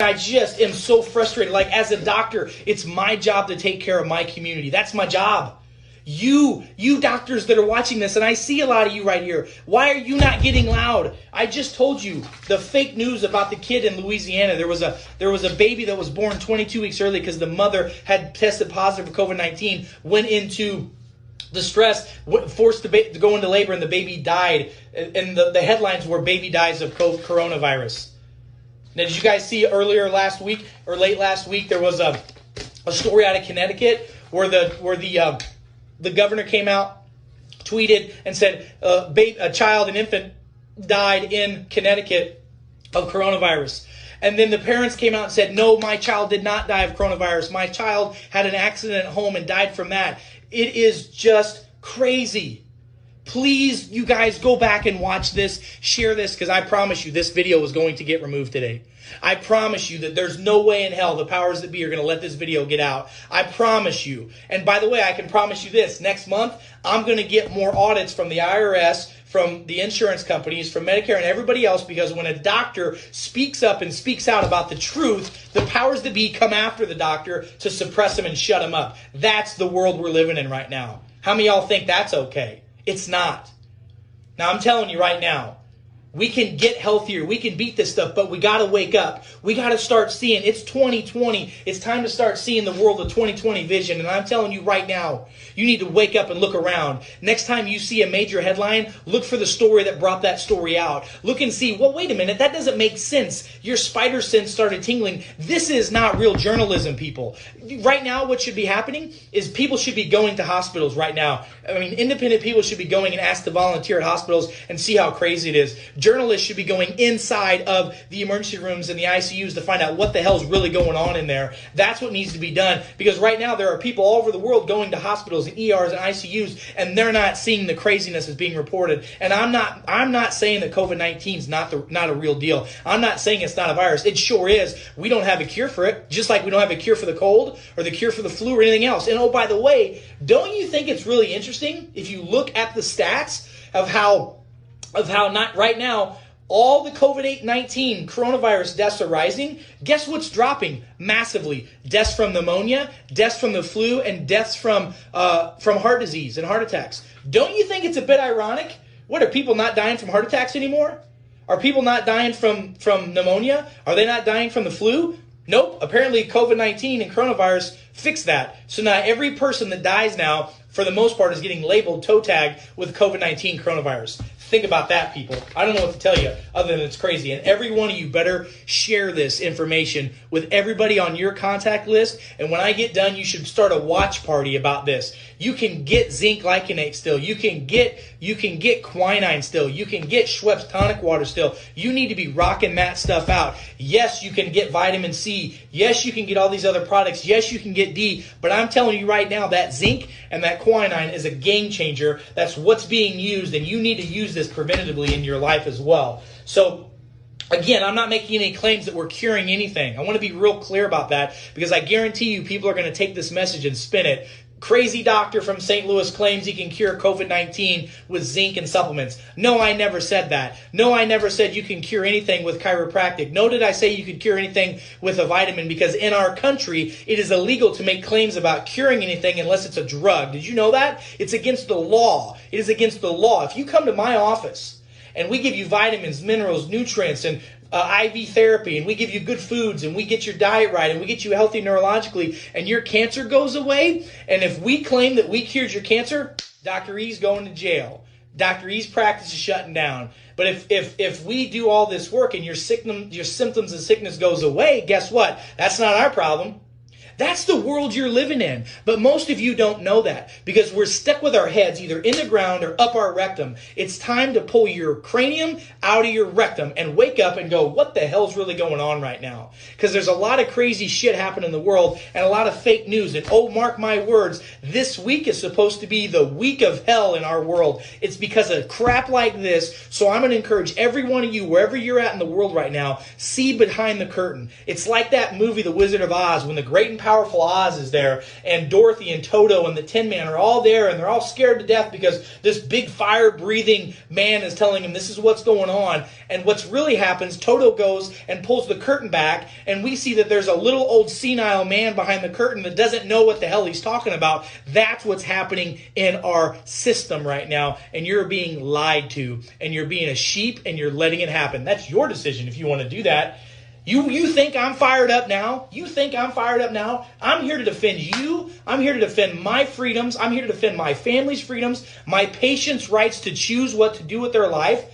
I just am so frustrated. Like, as a doctor, it's my job to take care of my community. That's my job. You doctors that are watching this, and I see a lot of you right here, why are you not getting loud? I just told you the fake news about the kid in Louisiana. There was a baby that was born 22 weeks early because the mother had tested positive for COVID-19, went into distress, forced to go into labor, and the baby died. And the headlines were "Baby dies of coronavirus." Now, did you guys see earlier last week or late last week there was a story out of Connecticut where the governor came out, tweeted, and said a child, an infant, died in Connecticut of coronavirus. And then the parents came out and said, no, my child did not die of coronavirus. My child had an accident at home and died from that. It is just crazy. Please, you guys, go back and watch this, share this, because I promise you this video is going to get removed today. I promise you that there's no way in hell the powers that be are going to let this video get out. I promise you. And by the way, I can promise you this. Next month, I'm going to get more audits from the IRS, from the insurance companies, from Medicare, and everybody else, because when a doctor speaks up and speaks out about the truth, the powers that be come after the doctor to suppress him and shut him up. That's the world we're living in right now. How many of y'all think that's okay? It's not. Now, I'm telling you right now, we can get healthier. We can beat this stuff, but we got to wake up. We got to start seeing. It's 2020. It's time to start seeing the world of 2020 vision. And I'm telling you right now, you need to wake up and look around. Next time you see a major headline, look for the story that brought that story out. Look and see, well, wait a minute, that doesn't make sense. Your spider sense started tingling. This is not real journalism, people. Right now, what should be happening is people should be going to hospitals right now. I mean, independent people should be going and asked to volunteer at hospitals and see how crazy it is. Journalists should be going inside of the emergency rooms and the ICUs to find out what the hell's really going on in there. That's what needs to be done, because right now there are people all over the world going to hospitals and ERs and ICUs, and they're not seeing the craziness that's being reported. And I'm not saying that COVID-19 is not a real deal. I'm not saying it's not a virus. It sure is. We don't have a cure for it, just like we don't have a cure for the cold or the cure for the flu or anything else. And oh, by the way, don't you think it's really interesting if you look at the stats of how not right now all the COVID-19 coronavirus deaths are rising? Guess what's dropping massively? Deaths from pneumonia, deaths from the flu, and deaths from heart disease and heart attacks. Don't you think it's a bit ironic? What, are people not dying from heart attacks anymore? Are people not dying from pneumonia? Are they not dying from the flu? Nope. Apparently COVID-19 and coronavirus fixed that. So now every person that dies now, for the most part, is getting labeled, toe tagged with COVID-19 coronavirus. Think about that, people. I don't know what to tell you other than it's crazy. And every one of you better share this information with everybody on your contact list. And when I get done, you should start a watch party about this. You can get zinc glycinate still. You can get quinine still. You can get Schweppes tonic water still. You need to be rocking that stuff out. Yes, you can get vitamin C. Yes, you can get all these other products. Yes, you can get D. But I'm telling you right now, that zinc and that quinine is a game changer. That's what's being used, and you need to use this preventatively in your life as well. So again, I'm not making any claims that we're curing anything. I want to be real clear about that, because I guarantee you people are going to take this message and spin it. Crazy doctor from St. Louis claims he can cure COVID-19 with zinc and supplements. No, I never said that. No, I never said you can cure anything with chiropractic. No, did I say you could cure anything with a vitamin, because in our country, it is illegal to make claims about curing anything unless it's a drug. Did you know that? It's against the law. It is against the law. If you come to my office and we give you vitamins, minerals, nutrients, and IV therapy, and we give you good foods, and we get your diet right, and we get you healthy neurologically, and your cancer goes away, and if we claim that we cured your cancer, Dr. E's going to jail. Dr. E's practice is shutting down. But if we do all this work and your symptoms and sickness goes away, guess what? That's not our problem. That's the world you're living in. But most of you don't know that, because we're stuck with our heads either in the ground or up our rectum. It's time to pull your cranium out of your rectum and wake up and go, what the hell's really going on right now? Because there's a lot of crazy shit happening in the world and a lot of fake news. And oh, mark my words, this week is supposed to be the week of hell in our world. It's because of crap like this. So I'm going to encourage every one of you, wherever you're at in the world right now, see behind the curtain. It's like that movie, The Wizard of Oz, when the great and powerful Oz is there, and Dorothy and Toto and the Tin Man are all there, and they're all scared to death because this big fire-breathing man is telling them this is what's going on. And what's really happens, Toto goes and pulls the curtain back, and we see that there's a little old senile man behind the curtain that doesn't know what the hell he's talking about. That's what's happening in our system right now, and you're being lied to, and you're being a sheep, and you're letting it happen. That's your decision if you want to do that. You think I'm fired up now? You think I'm fired up now? I'm here to defend you. I'm here to defend my freedoms. I'm here to defend my family's freedoms, my patients' rights to choose what to do with their life.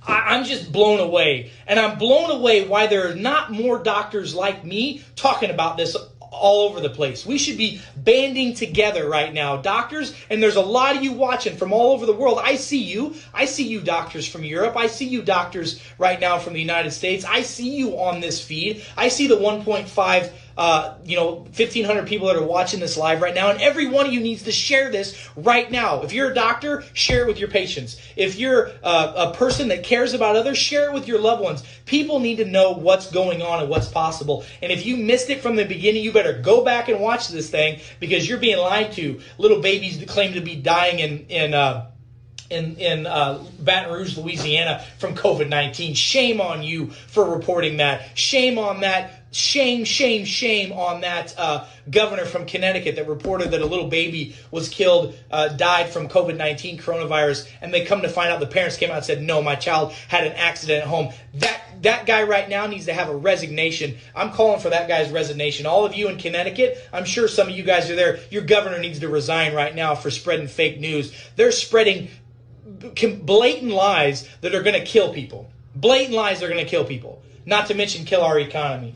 I'm just blown away. And I'm blown away why there are not more doctors like me talking about this all over the place. We should be banding together right now, doctors, and there's a lot of you watching from all over the world. I see you. I see you doctors from Europe. I see you doctors right now from the United States. I see you on this feed. I see the 1.5 1,500 people that are watching this live right now, and every one of you needs to share this right now. If you're a doctor, share it with your patients. If you're a person that cares about others, share it with your loved ones. People need to know what's going on and what's possible. And if you missed it from the beginning, you better go back and watch this thing because you're being lied to. Little babies claim to be dying in Baton Rouge, Louisiana from COVID-19. Shame on you for reporting that. Shame on that. Shame on that governor from Connecticut that reported that a little baby was killed, died from COVID-19 coronavirus, and they come to find out the parents came out and said, no, my child had an accident at home. That guy right now needs to have a resignation. I'm calling for that guy's resignation. All of you in Connecticut, I'm sure some of you guys are there. Your governor needs to resign right now for spreading fake news. They're spreading blatant lies that are going to kill people. Blatant lies that are going to kill people. Not to mention kill our economy.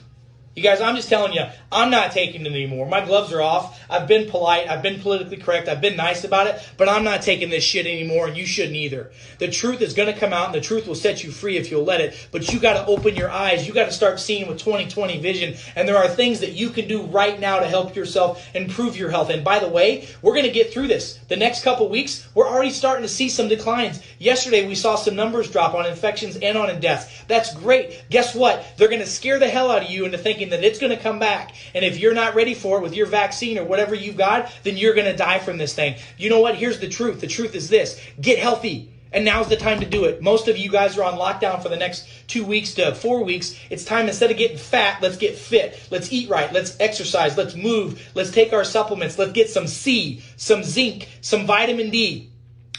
You guys, I'm just telling you, I'm not taking it anymore. My gloves are off. I've been polite. I've been politically correct. I've been nice about it. But I'm not taking this shit anymore, and you shouldn't either. The truth is going to come out, and the truth will set you free if you'll let it. But you got to open your eyes. You got to start seeing with 20/20 vision. And there are things that you can do right now to help yourself improve your health. And by the way, we're going to get through this. The next couple weeks, we're already starting to see some declines. Yesterday, we saw some numbers drop on infections and on deaths. That's great. Guess what? They're going to scare the hell out of you into thinking that it's going to come back. And if you're not ready for it with your vaccine or whatever you've got, then you're going to die from this thing. You know what? Here's the truth. The truth is this. Get healthy. And now's the time to do it. Most of you guys are on lockdown for the next 2 weeks to 4 weeks. It's time, instead of getting fat, let's get fit. Let's eat right. Let's exercise. Let's move. Let's take our supplements. Let's get some C, some zinc, some vitamin D.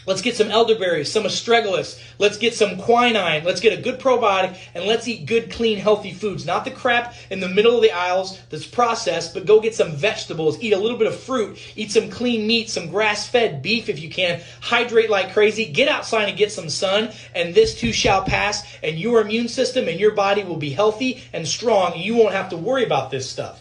Let's get some elderberries, some astragalus. Let's get some quinine. Let's get a good probiotic, and let's eat good, clean, healthy foods. Not the crap in the middle of the aisles that's processed, but go get some vegetables. Eat a little bit of fruit. Eat some clean meat, some grass-fed beef if you can. Hydrate like crazy. Get outside and get some sun, and this too shall pass, and your immune system and your body will be healthy and strong, and you won't have to worry about this stuff.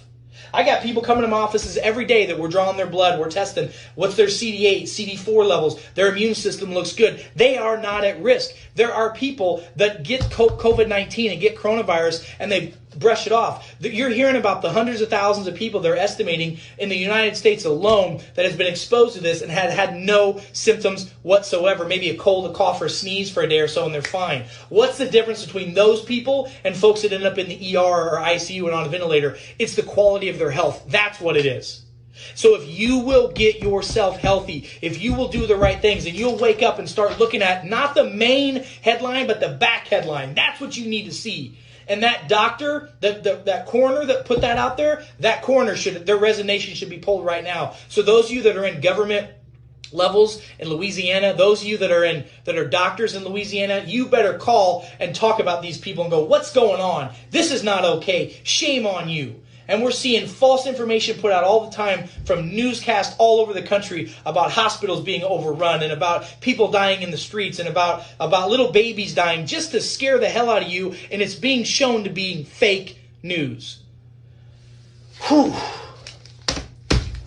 I got people coming to my offices every day that we're drawing their blood, we're testing what's their CD8, CD4 levels, their immune system looks good. They are not at risk. There are people that get COVID-19 and get coronavirus and they brush it off. You're hearing about the hundreds of thousands of people they're estimating in the United States alone that has been exposed to this and had no symptoms whatsoever. Maybe a cold, a cough, or a sneeze for a day or so and they're fine. What's the difference between those people and folks that end up in the ER or ICU and on a ventilator? It's the quality of their health. That's what it is. So if you will get yourself healthy, if you will do the right things, and you'll wake up and start looking at not the main headline, but the back headline, that's what you need to see. And that doctor, that coroner that put that out there, that coroner their resignation should be pulled right now. So those of you that are in government levels in Louisiana, those of you that are doctors in Louisiana, you better call and talk about these people and go, what's going on? This is not okay. Shame on you. And we're seeing false information put out all the time from newscasts all over the country about hospitals being overrun and about people dying in the streets and about little babies dying just to scare the hell out of you. And it's being shown to be fake news. Whew.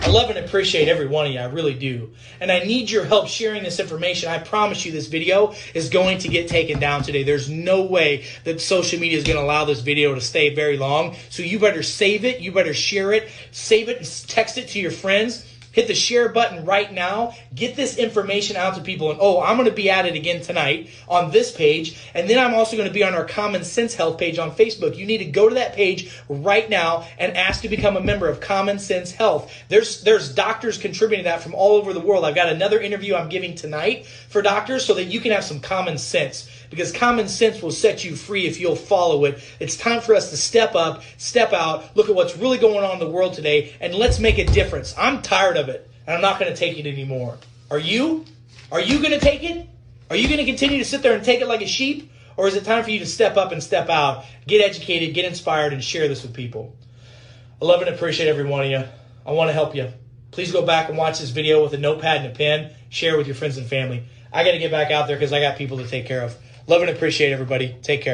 I love and appreciate every one of you. I really do. And I need your help sharing this information. I promise you this video is going to get taken down today. There's no way that social media is going to allow this video to stay very long. So you better save it. You better share it. Save it and text it to your friends. Hit the share button right now. Get this information out to people. And I'm going to be at it again tonight on this page. And then I'm also going to be on our Common Sense Health page on Facebook. You need to go to that page right now and ask to become a member of Common Sense Health. There's doctors contributing to that from all over the world. I've got another interview I'm giving tonight for doctors so that you can have some common sense, because common sense will set you free if you'll follow it. It's time for us to step up, step out, look at what's really going on in the world today, and let's make a difference. I'm tired of it, and I'm not going to take it anymore. Are you? Are you going to take it? Are you going to continue to sit there and take it like a sheep? Or is it time for you to step up and step out, get educated, get inspired, and share this with people? I love and appreciate every one of you. I want to help you. Please go back and watch this video with a notepad and a pen. Share with your friends and family. I got to get back out there because I got people to take care of. Love and appreciate everybody. Take care.